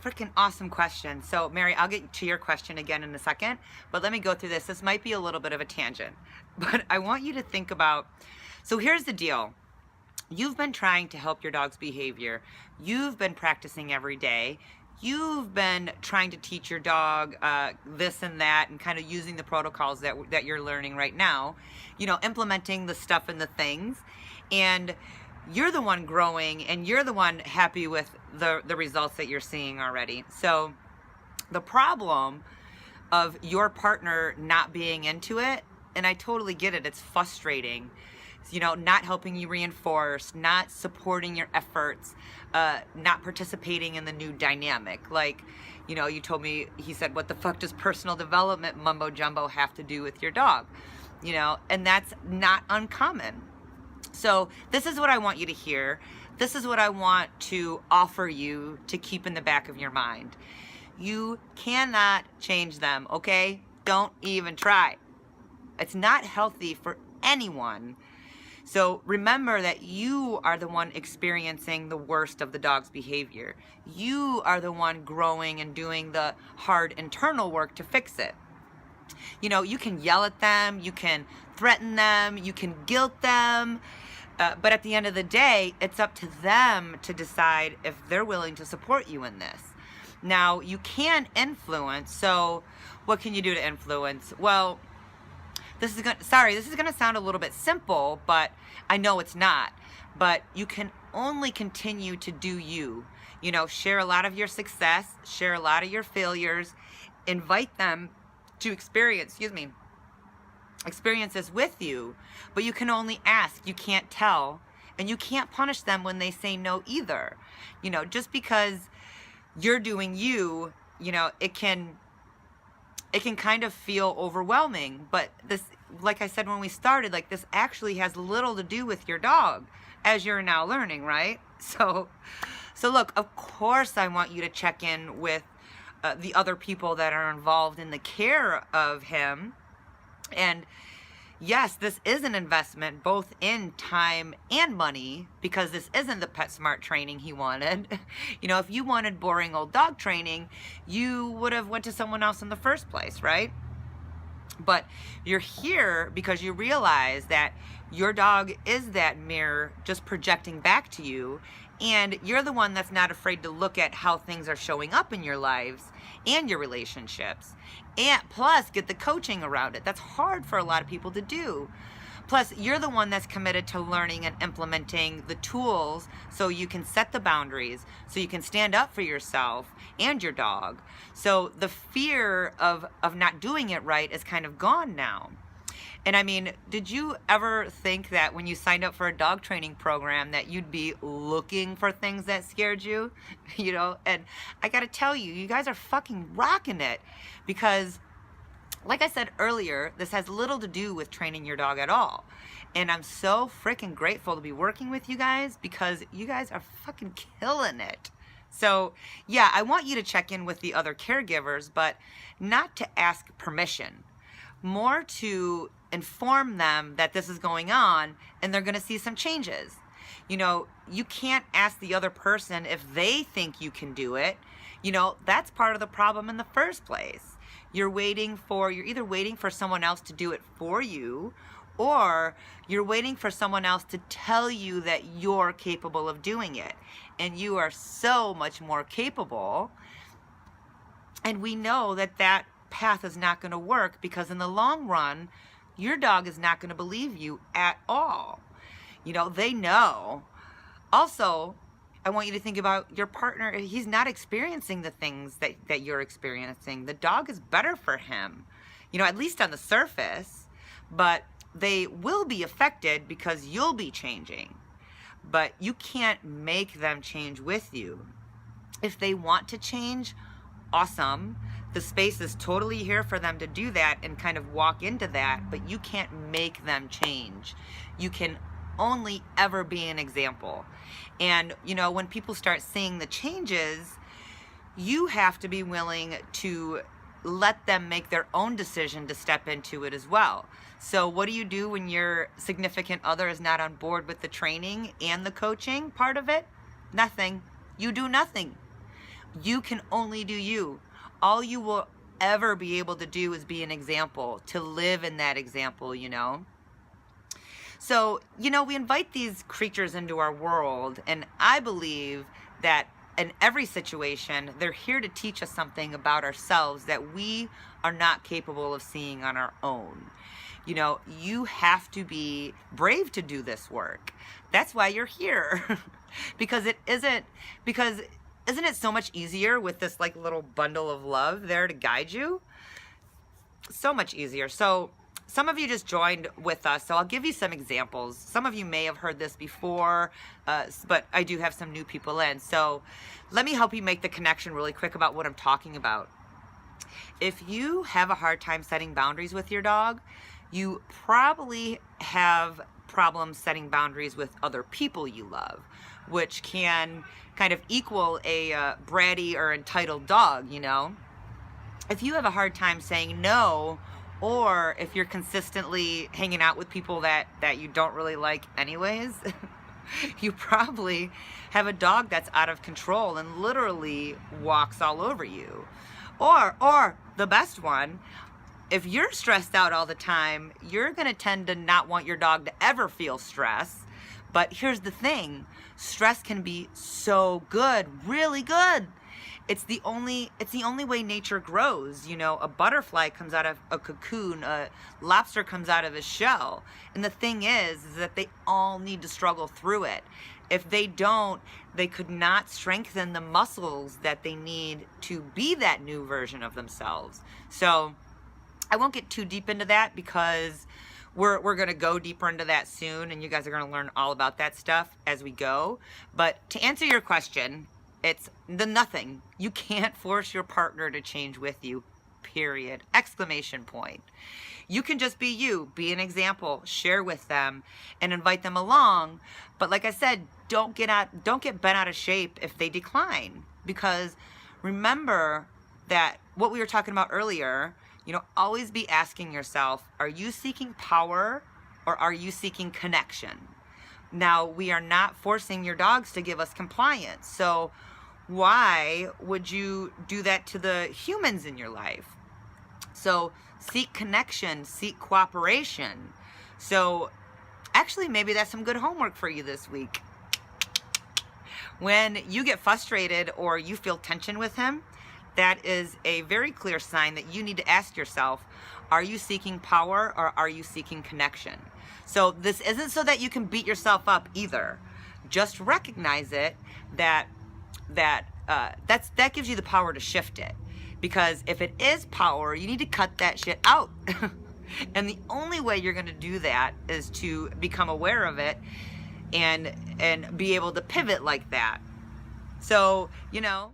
freaking awesome question. So, Mary, I'll get to your question again in a second, but let me go through this. This might be a little bit of a tangent, but I want you to think about, so here's the deal. You've been trying to help your dog's behavior. You've been practicing every day. You've been trying to teach your dog this and that, and kind of using the protocols that you're learning right now, you know, implementing the stuff and the things, and you're the one growing, and you're the one happy with the results that you're seeing already. So the problem of your partner not being into it, and I totally get it, it's frustrating, you know, not helping you reinforce, not supporting your efforts, not participating in the new dynamic. Like, you know, you told me, he said, what the fuck does personal development mumbo jumbo have to do with your dog? You know, and that's not uncommon. So this is what I want you to hear. This is what I want to offer you to keep in the back of your mind. You cannot change them, okay? Don't even try. It's not healthy for anyone. So remember that you are the one experiencing the worst of the dog's behavior. You are the one growing and doing the hard internal work to fix it. You know, you can yell at them, you can threaten them, you can guilt them, but at the end of the day, it's up to them to decide if they're willing to support you in this. Now, you can influence, so what can you do to influence? Well, this is gonna sound a little bit simple, but I know it's not. But you can only continue to do you. You know, share a lot of your success, share a lot of your failures, invite them to experience this with you, but you can only ask, you can't tell, and you can't punish them when they say no either. You know, just because you're doing you, you know, it can kind of feel overwhelming, but this, like I said when we started, like this actually has little to do with your dog, as you're now learning, right? So look, of course I want you to check in with the other people that are involved in the care of him. And yes, this is an investment both in time and money, because this isn't the PetSmart training he wanted. You know, if you wanted boring old dog training, you would have went to someone else in the first place, right? But you're here because you realize that your dog is that mirror just projecting back to you, and you're the one that's not afraid to look at how things are showing up in your lives and your relationships, and plus get the coaching around it. That's hard for a lot of people to do. Plus, you're the one that's committed to learning and implementing the tools so you can set the boundaries, so you can stand up for yourself and your dog. So the fear of not doing it right is kind of gone now. And I mean, did you ever think that when you signed up for a dog training program that you'd be looking for things that scared you? You know, and I gotta tell you, you guys are fucking rocking it, because like I said earlier, this has little to do with training your dog at all. And I'm so freaking grateful to be working with you guys, because you guys are fucking killing it. So yeah, I want you to check in with the other caregivers, but not to ask permission, more to inform them that this is going on and they're going to see some changes. You know, you can't ask the other person if they think you can do it. You know, that's part of the problem in the first place. You're either waiting for someone else to do it for you, or you're waiting for someone else to tell you that you're capable of doing it. And you are so much more capable. And we know that that path is not going to work, because in the long run, your dog is not going to believe you at all. You know, they know. Also, I want you to think about your partner. He's not experiencing the things that you're experiencing. The dog is better for him, you know, at least on the surface, but they will be affected because you'll be changing. But you can't make them change with you. If they want to change, awesome. The space is totally here for them to do that and kind of walk into that, but you can't make them change. You can only ever be an example. And, you know, when people start seeing the changes, you have to be willing to let them make their own decision to step into it as well. So what do you do when your significant other is not on board with the training and the coaching part of it? Nothing. You do nothing. You can only do you. All you will ever be able to do is be an example, to live in that example, you know? So, you know, we invite these creatures into our world, and I believe that in every situation, they're here to teach us something about ourselves that we are not capable of seeing on our own. You know, you have to be brave to do this work. That's why you're here. because isn't it so much easier with this like little bundle of love there to guide you? So much easier. So some of you just joined with us, so I'll give you some examples. Some of you may have heard this before, but I do have some new people in. So let me help you make the connection really quick about what I'm talking about. If you have a hard time setting boundaries with your dog, you probably have problems setting boundaries with other people you love, which can kind of equal a bratty or entitled dog, you know? If you have a hard time saying no, or if you're consistently hanging out with people that you don't really like anyways, you probably have a dog that's out of control and literally walks all over you. Or the best one, if you're stressed out all the time, you're going to tend to not want your dog to ever feel stress. But here's the thing, stress can be so good, really good. It's the only way nature grows. You know, a butterfly comes out of a cocoon, a lobster comes out of a shell. And the thing is that they all need to struggle through it. If they don't, they could not strengthen the muscles that they need to be that new version of themselves. So I won't get too deep into that because we're going to go deeper into that soon, and you guys are going to learn all about that stuff as we go. But to answer your question, it's the nothing. You can't force your partner to change with you, period. Exclamation point. You can just be you, be an example, share with them, and invite them along. But like I said, don't get bent out of shape if they decline. Because remember that what we were talking about earlier, you know, always be asking yourself, are you seeking power or are you seeking connection? Now, we are not forcing your dogs to give us compliance. So why would you do that to the humans in your life? So seek connection, seek cooperation. So actually, maybe that's some good homework for you this week. When you get frustrated or you feel tension with him, that is a very clear sign that you need to ask yourself, are you seeking power or are you seeking connection? So this isn't so that you can beat yourself up either. Just recognize it, that gives you the power to shift it. Because if it is power, you need to cut that shit out. And the only way you're going to do that is to become aware of it and be able to pivot like that. So, you know,